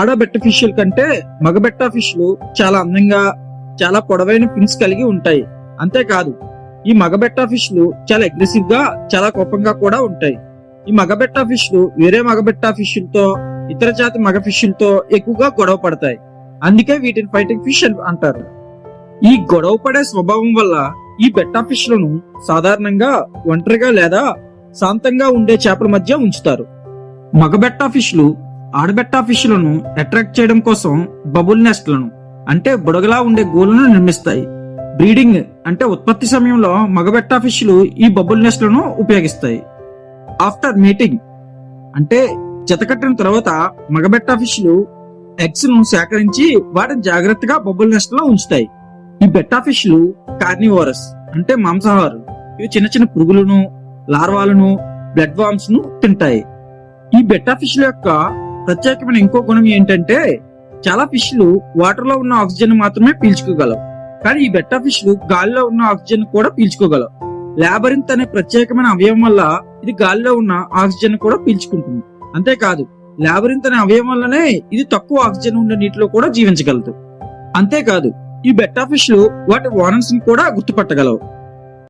ఆడ బెట్ట ఫిష్ల కంటే మగ బెట్ట ఫిష్లు చాలా అందంగా చాలా పొడవైన ఫిన్స్ కలిగి ఉంటాయి. అంతేకాదు ఈ మగ బెట్ట ఫిష్లు చాలా అగ్రెసివ్ గా చాలా కోపంగా కూడా ఉంటాయి. ఈ మగ బెట్ట ఫిష్లు వేరే మగ బెట్ట ఫిష్లతో ఇతర జాతి మగ ఫిష్లతో ఎక్కువగా గొడవ పడతాయి. అందుకే వీటిని ఫైటింగ్ ఫిష్ అంటారు. ఈ గొడవ పడే స్వభావం వల్ల ఈ బెట్ట ఫిష్లను సాధారణంగా ఒంటరిగా లేదా శాంతంగా ఉండే చేపల మధ్య ఉంచుతారు. మగ బెట్ట ఫిష్లు ఆడబెట్ట ఫిష్లను అట్రాక్ట్ చేయడం కోసం బబుల్ నెస్ట్లను అంటే బుడగలా ఉండే గూళ్ళను నిర్మిస్తాయి. బ్రీడింగ్ అంటే ఉత్పత్తి సమయంలో మగ బెట్ట ఫిష్లు ఈ బబుల్ నెస్ట్లను ఉపయోగిస్తాయి. ఆఫ్టర్ మీటింగ్ అంటే జతకట్టిన తర్వాత మగ బెట్ట ఫిష్లు ఎగ్స్ ను సేకరించి వాటిని జాగ్రత్తగా బబుల్ నెస్ట్ లో ఉంచుతాయి. ఈ బెట్ట ఫిష్లు కార్నివోరస్ అంటే మాంసాహారు. ఇవి చిన్న చిన్న పురుగులను, లార్వాలను, బ్లడ్ వామ్స్ ను తింటాయి. ఈ బెట్ట ఫిష్ల యొక్క ప్రత్యేకమైన ఇంకో గుణం ఏంటంటే చాలా ఫిష్లు వాటర్ లో ఉన్న ఆక్సిజన్ మాత్రమే పీల్చుకోగలవు. కానీ ఈ బెట్ట ఫిష్లు గాలిలో ఉన్న ఆక్సిజన్ కూడా పీల్చుకోగలవు. లాబరింత్ అనే ప్రత్యేకమైన అవయవం వల్ల ఇది గాలిలో ఉన్న ఆక్సిజన్ కూడా పీల్చుకుంటుంది. అంతేకాదు లాబరింత్ అనే అవయవం వల్లనే ఇది తక్కువ ఆక్సిజన్ ఉండే నీటిలో కూడా జీవించగలదు. అంతేకాదు ఈ బెట్ట ఫిష్లు వాటి ఓనర్స్ ని కూడా గుర్తుపట్టగలవు.